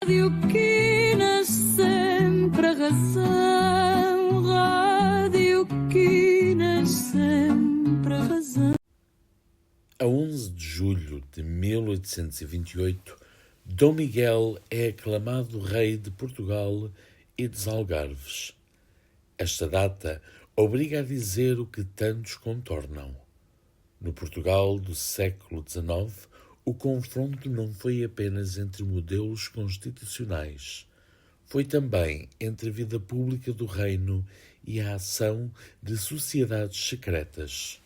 Rádio que nasce sempre a razão, rádio que nasce sempre a razão. A 11 de julho de 1828, Dom Miguel é aclamado rei de Portugal e dos Algarves. Esta data obriga a dizer o que tantos contornam. No Portugal do século XIX, o confronto não foi apenas entre modelos constitucionais. Foi também entre a vida pública do reino e a ação de sociedades secretas.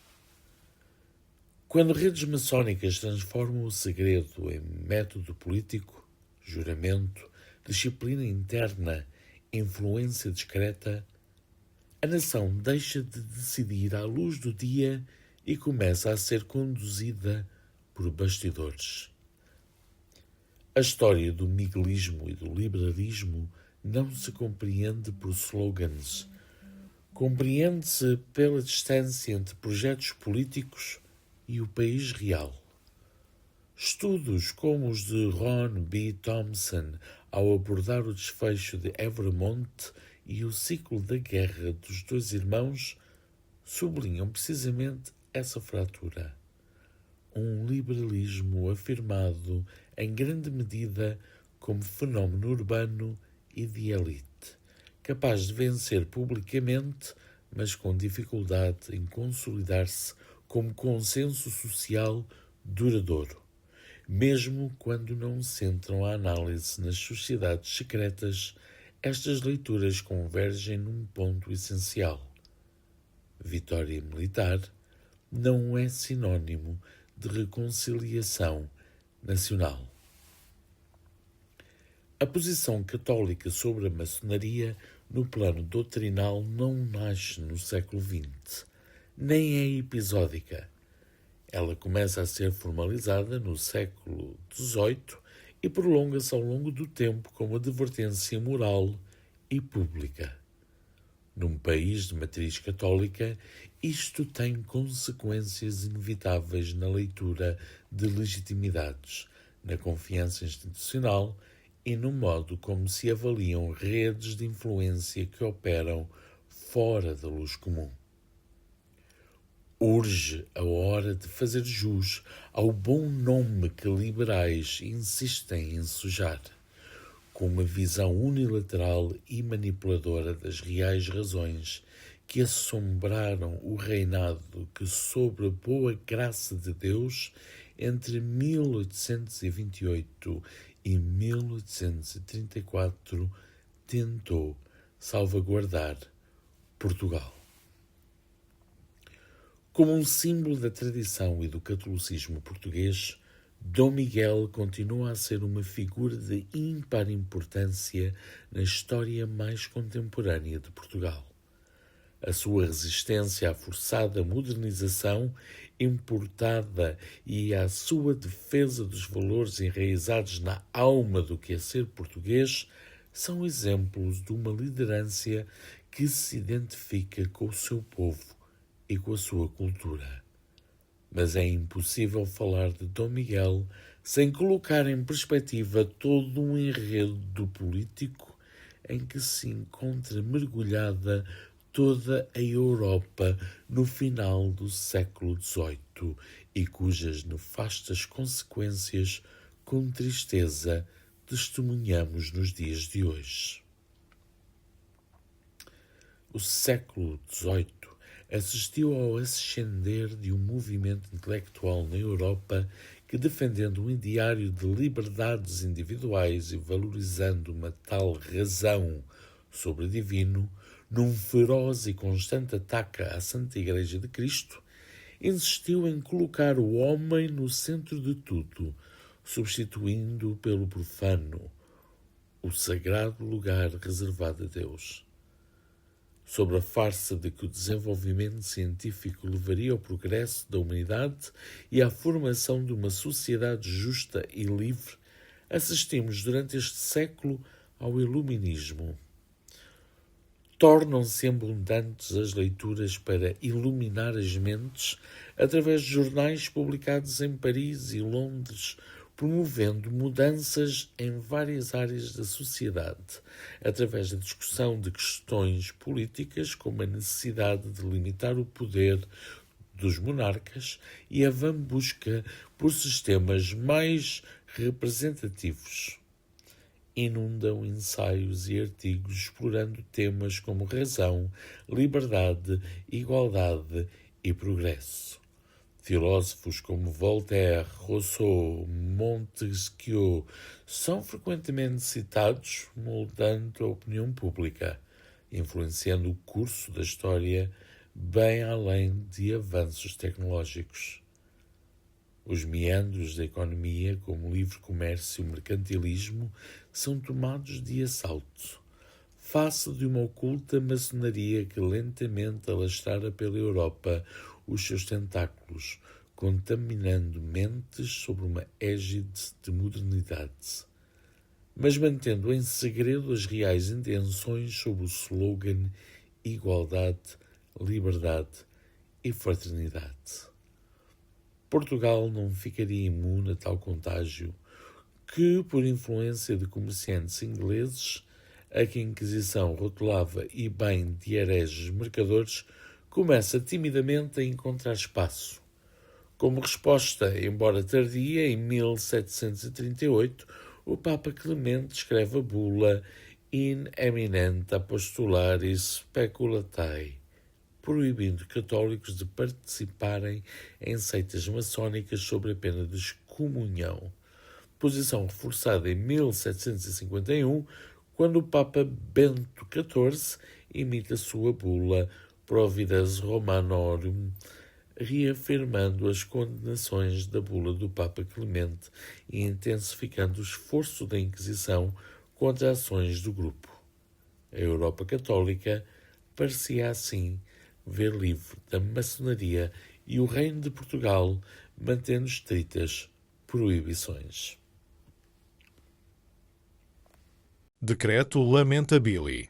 Quando redes maçónicas transformam o segredo em método político, juramento, disciplina interna, influência discreta, a nação deixa de decidir à luz do dia e começa a ser conduzida por bastidores. A história do miguelismo e do liberalismo não se compreende por slogans. Compreende-se pela distância entre projetos políticos e o país real. Estudos como os de Ron B. Thompson ao abordar o desfecho de Evermont e o ciclo da Guerra dos Dois Irmãos sublinham precisamente essa fratura. Um liberalismo afirmado em grande medida como fenómeno urbano e de elite, capaz de vencer publicamente, mas com dificuldade em consolidar-se como consenso social duradouro, mesmo quando não centram a análise nas sociedades secretas. Estas leituras convergem num ponto essencial. Vitória militar não é sinônimo de reconciliação nacional. A posição católica sobre a maçonaria no plano doutrinal não nasce no século XX, nem é episódica. Ela começa a ser formalizada no século XVIII e prolonga-se ao longo do tempo como advertência moral e pública. Num país de matriz católica, isto tem consequências inevitáveis na leitura de legitimidades, na confiança institucional e no modo como se avaliam redes de influência que operam fora da luz comum. Urge a hora de fazer jus ao bom nome que liberais insistem em sujar, com uma visão unilateral e manipuladora das reais razões que assombraram o reinado que, sob a boa graça de Deus, entre 1828 e 1834, tentou salvaguardar Portugal. Como um símbolo da tradição e do catolicismo português, Dom Miguel continua a ser uma figura de ímpar importância na história mais contemporânea de Portugal. A sua resistência à forçada modernização importada e à sua defesa dos valores enraizados na alma do que é ser português são exemplos de uma liderança que se identifica com o seu povo e com a sua cultura. Mas é impossível falar de Dom Miguel sem colocar em perspectiva todo um enredo político em que se encontra mergulhada toda a Europa no final do século XVIII e cujas nefastas consequências, com tristeza, testemunhamos nos dias de hoje. O século XVIII assistiu ao ascender de um movimento intelectual na Europa que, defendendo um ideário de liberdades individuais e valorizando uma tal razão sobre o divino, num feroz e constante ataque à Santa Igreja de Cristo, insistiu em colocar o homem no centro de tudo, substituindo pelo profano o sagrado lugar reservado a Deus. Sobre a farsa de que o desenvolvimento científico levaria ao progresso da humanidade e à formação de uma sociedade justa e livre, assistimos durante este século ao iluminismo. Tornam-se abundantes as leituras para iluminar as mentes através de jornais publicados em Paris e Londres promovendo mudanças em várias áreas da sociedade, através da discussão de questões políticas, como a necessidade de limitar o poder dos monarcas e a busca por sistemas mais representativos. Inundam ensaios e artigos explorando temas como razão, liberdade, igualdade e progresso. Filósofos como Voltaire, Rousseau, Montesquieu são frequentemente citados, moldando a opinião pública, influenciando o curso da história bem além de avanços tecnológicos. Os meandros da economia, como o livre comércio e o mercantilismo, são tomados de assalto, face de uma oculta maçonaria que lentamente alastrara pela Europa os seus tentáculos, contaminando mentes sob uma égide de modernidade, mas mantendo em segredo as reais intenções sob o slogan igualdade, liberdade e fraternidade. Portugal não ficaria imune a tal contágio que, por influência de comerciantes ingleses, a que a Inquisição rotulava e bem de hereges mercadores, começa timidamente a encontrar espaço. Como resposta, embora tardia, em 1738, o Papa Clemente escreve a bula In eminente apostolaris speculatae, proibindo católicos de participarem em seitas maçónicas sob a pena de excomunhão. Posição reforçada em 1751, quando o Papa Bento XIV emite a sua bula Providas Romanorum, reafirmando as condenações da bula do Papa Clemente e intensificando o esforço da Inquisição contra ações do grupo. A Europa Católica parecia assim ver livre da maçonaria e o Reino de Portugal mantendo estritas proibições. Decreto Lamentabili.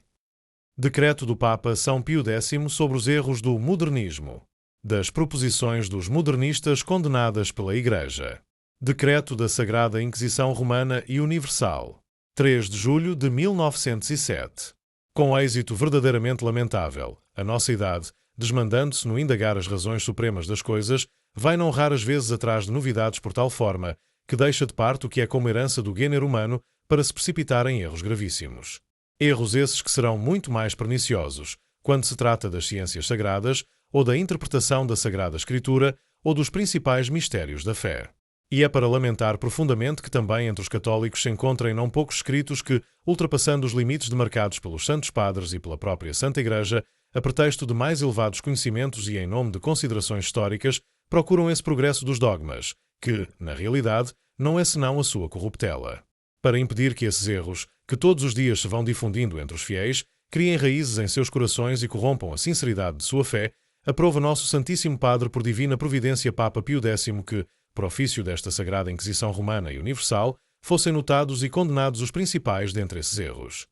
Decreto do Papa São Pio X sobre os erros do modernismo, das proposições dos modernistas condenadas pela Igreja. Decreto da Sagrada Inquisição Romana e Universal, 3 de julho de 1907. Com êxito verdadeiramente lamentável, a nossa idade, desmandando-se no indagar as razões supremas das coisas, vai não raras vezes atrás de novidades por tal forma que deixa de parte o que é como herança do gênero humano para se precipitar em erros gravíssimos. Erros esses que serão muito mais perniciosos quando se trata das ciências sagradas ou da interpretação da Sagrada Escritura ou dos principais mistérios da fé. E é para lamentar profundamente que também entre os católicos se encontrem não poucos escritos que, ultrapassando os limites demarcados pelos Santos Padres e pela própria Santa Igreja, a pretexto de mais elevados conhecimentos e em nome de considerações históricas, procuram esse progresso dos dogmas, que, na realidade, não é senão a sua corruptela. Para impedir que esses erros, que todos os dias se vão difundindo entre os fiéis, criem raízes em seus corações e corrompam a sinceridade de sua fé, aprova nosso Santíssimo Padre por divina providência Papa Pio X que, por ofício desta Sagrada Inquisição Romana e Universal, fossem notados e condenados os principais dentre esses erros.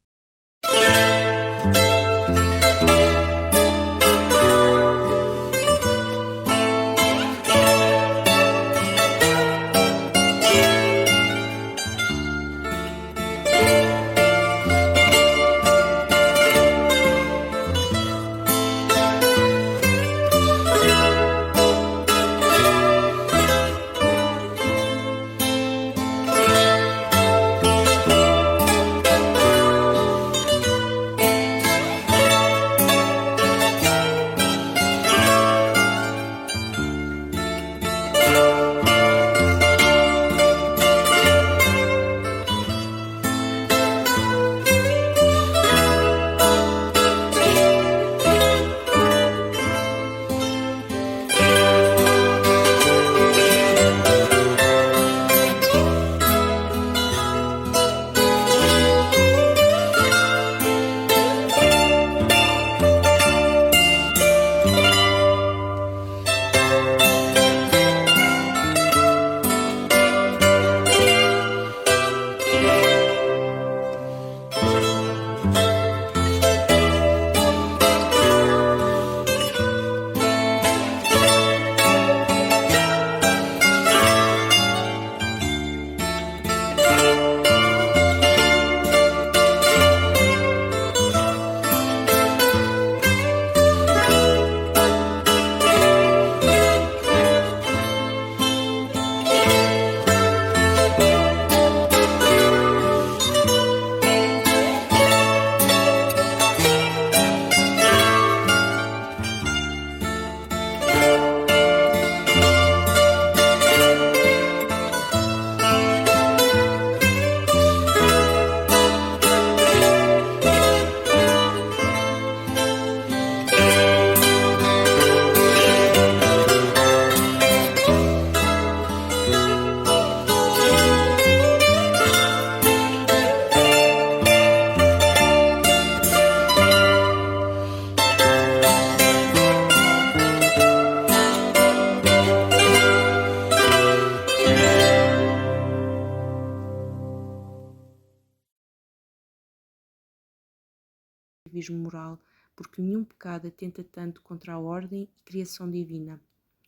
relativismo moral, porque nenhum pecado atenta tanto contra a ordem e criação divina.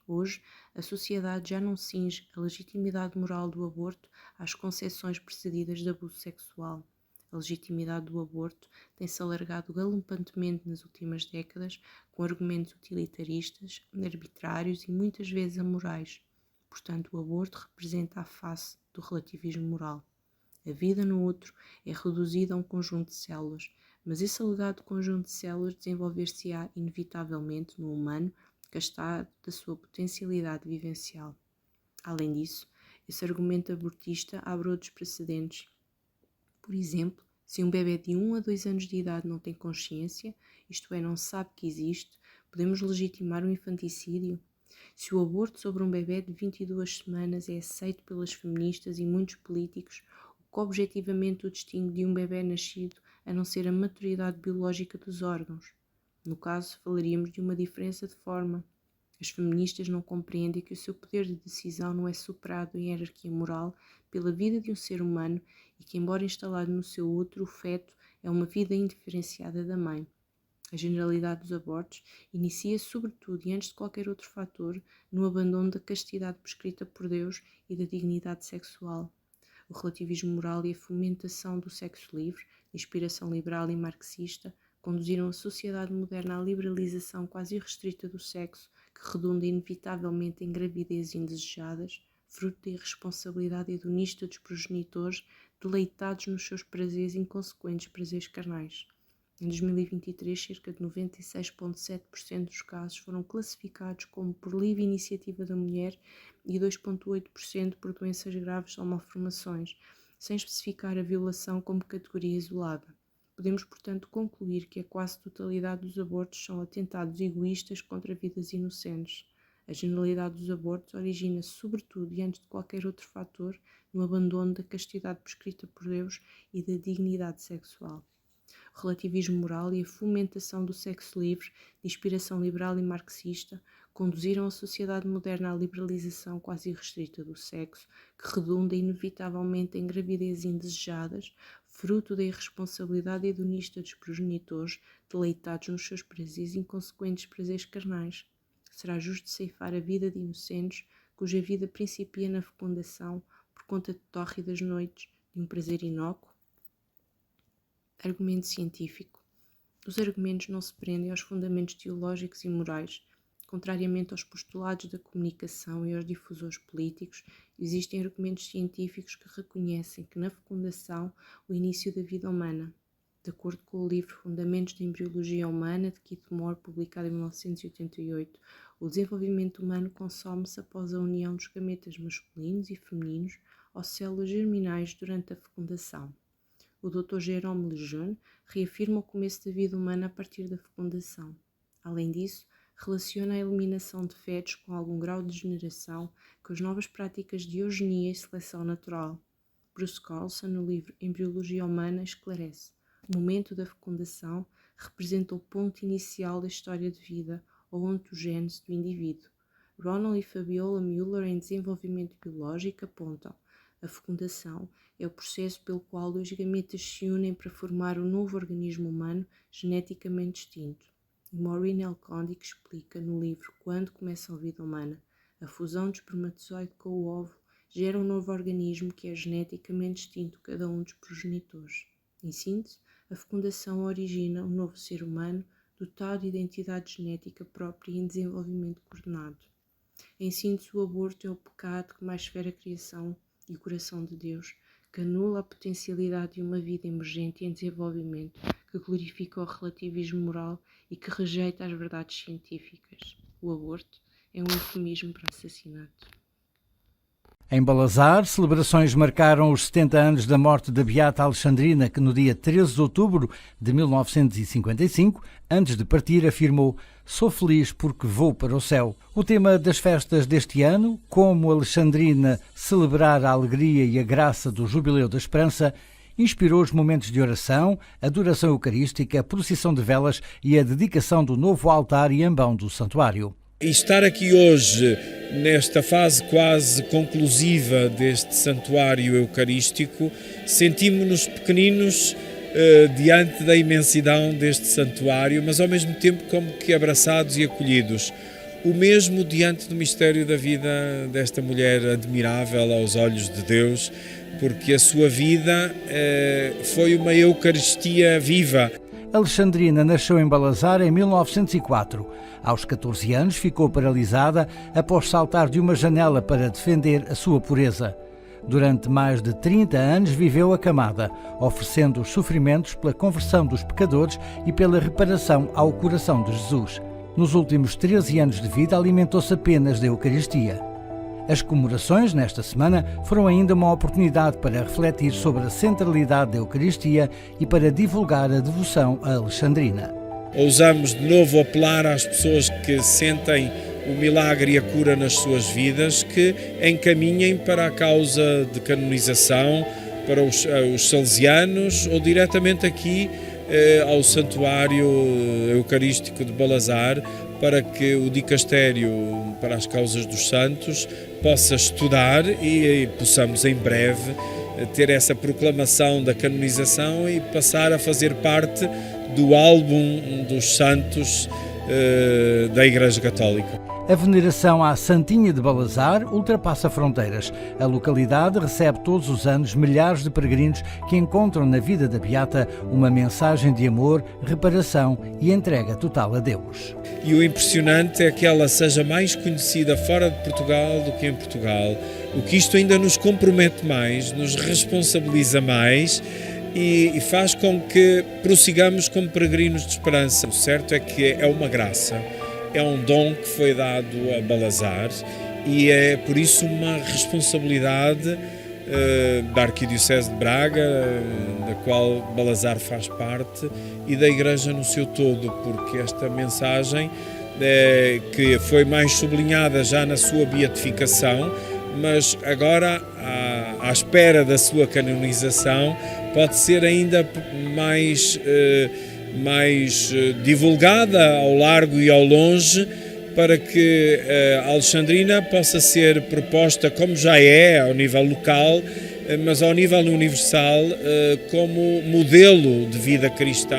Hoje, a sociedade já não cinge a legitimidade moral do aborto às concepções precedidas de abuso sexual. A legitimidade do aborto tem-se alargado galopantemente nas últimas décadas, com argumentos utilitaristas, arbitrários e muitas vezes amorais. Portanto, o aborto representa a face do relativismo moral. A vida no outro é reduzida a um conjunto de células, mas esse alegado conjunto de células desenvolver-se-á inevitavelmente no humano, gastado da sua potencialidade vivencial. Além disso, esse argumento abortista abre outros precedentes. Por exemplo, se um bebê de 1 a 2 anos de idade não tem consciência, isto é, não sabe que existe, podemos legitimar um infanticídio? Se o aborto sobre um bebê de 22 semanas é aceito pelas feministas e muitos políticos, o que objetivamente o distingue de um bebê nascido a não ser a maturidade biológica dos órgãos? No caso, falaríamos de uma diferença de forma. As feministas não compreendem que o seu poder de decisão não é superado em hierarquia moral pela vida de um ser humano e que, embora instalado no seu útero, o feto é uma vida indiferenciada da mãe. A generalidade dos abortos inicia-se, sobretudo e antes de qualquer outro fator, no abandono da castidade prescrita por Deus e da dignidade sexual. O relativismo moral e a fomentação do sexo livre, de inspiração liberal e marxista, conduziram a sociedade moderna à liberalização quase irrestrita do sexo, que redunda inevitavelmente em gravidezes indesejadas, fruto da irresponsabilidade hedonista dos progenitores, deleitados nos seus prazeres e inconsequentes prazeres carnais. Em 2023, cerca de 96,7% dos casos foram classificados como por livre iniciativa da mulher e 2,8% por doenças graves ou malformações, sem especificar a violação como categoria isolada. Podemos, portanto, concluir que a quase totalidade dos abortos são atentados egoístas contra vidas inocentes. A generalidade dos abortos origina-se, sobretudo e antes de qualquer outro fator, no abandono da castidade prescrita por Deus e da dignidade sexual. O relativismo moral e a fomentação do sexo livre, de inspiração liberal e marxista, conduziram a sociedade moderna à liberalização quase irrestrita do sexo, que redunda inevitavelmente em gravidezes indesejadas, fruto da irresponsabilidade hedonista dos progenitores, deleitados nos seus prazeres e inconsequentes prazeres carnais. Será justo ceifar a vida de inocentes, cuja vida principia na fecundação, por conta de tórridas noites de um prazer inócuo? Argumento científico. Os argumentos não se prendem aos fundamentos teológicos e morais. Contrariamente aos postulados da comunicação e aos difusores políticos, existem argumentos científicos que reconhecem que na fecundação o início da vida humana. De acordo com o livro Fundamentos da Embriologia Humana, de Keith Moore, publicado em 1988, o desenvolvimento humano consome-se após a união dos gametas masculinos e femininos ou células germinais durante a fecundação. O Dr. Jérôme Lejeune reafirma o começo da vida humana a partir da fecundação. Além disso, relaciona a eliminação de fetos com algum grau de degeneração com as novas práticas de eugenia e seleção natural. Bruce Carlson, no livro Embriologia Humana, esclarece: o momento da fecundação representa o ponto inicial da história de vida ou ontogênese do indivíduo. Ronald e Fabiola Müller, em Desenvolvimento Biológico, apontam: a fecundação é o processo pelo qual dois gametas se unem para formar um novo organismo humano geneticamente distinto. E Maureen L. Condic explica no livro Quando Começa a Vida Humana: a fusão do espermatozoide com o óvulo gera um novo organismo que é geneticamente distinto de cada um dos progenitores. Em síntese, a fecundação origina um novo ser humano dotado de identidade genética própria e em desenvolvimento coordenado. Em síntese, o aborto é o pecado que mais fere a criação e o coração de Deus, que anula a potencialidade de uma vida emergente e em desenvolvimento, que glorifica o relativismo moral e que rejeita as verdades científicas. O aborto é um eufemismo para assassinato. Em Balazar, celebrações marcaram os 70 anos da morte da Beata Alexandrina, que no dia 13 de outubro de 1955, antes de partir, afirmou: "Sou feliz porque vou para o céu". O tema das festas deste ano, como Alexandrina celebrar a alegria e a graça do Jubileu da Esperança, inspirou os momentos de oração, adoração eucarística, a procissão de velas e a dedicação do novo altar e ambão do santuário. E estar aqui hoje, nesta fase quase conclusiva deste santuário eucarístico, sentimos-nos pequeninos diante da imensidão deste santuário, mas ao mesmo tempo como que abraçados e acolhidos. O mesmo diante do mistério da vida desta mulher admirável aos olhos de Deus, porque a sua vida foi uma Eucaristia viva. Alexandrina nasceu em Balazar em 1904. Aos 14 anos ficou paralisada após saltar de uma janela para defender a sua pureza. Durante mais de 30 anos viveu acamada, oferecendo os sofrimentos pela conversão dos pecadores e pela reparação ao coração de Jesus. Nos últimos 13 anos de vida alimentou-se apenas da Eucaristia. As comemorações nesta semana foram ainda uma oportunidade para refletir sobre a centralidade da Eucaristia e para divulgar a devoção a Alexandrina. Ousamos de novo apelar às pessoas que sentem o milagre e a cura nas suas vidas, que encaminhem para a causa de canonização, para os salesianos ou diretamente aqui ao Santuário Eucarístico de Balazar, para que o Dicastério para as Causas dos Santos possa estudar e possamos em breve ter essa proclamação da canonização e passar a fazer parte do álbum dos santos da Igreja Católica. A veneração à Santinha de Balazar ultrapassa fronteiras. A localidade recebe todos os anos milhares de peregrinos que encontram na vida da Beata uma mensagem de amor, reparação e entrega total a Deus. E o impressionante é que ela seja mais conhecida fora de Portugal do que em Portugal, o que isto ainda nos compromete mais, nos responsabiliza mais e faz com que prossigamos como peregrinos de esperança. O certo é que é uma graça. É um dom que foi dado a Balazar e é, por isso, uma responsabilidade da Arquidiocese de Braga, da qual Balazar faz parte, e da Igreja no seu todo, porque esta mensagem, que foi mais sublinhada já na sua beatificação, mas agora, à espera da sua canonização, pode ser ainda mais divulgada ao largo e ao longe, para que a Alexandrina possa ser proposta, como já é ao nível local, mas ao nível universal, como modelo de vida cristã.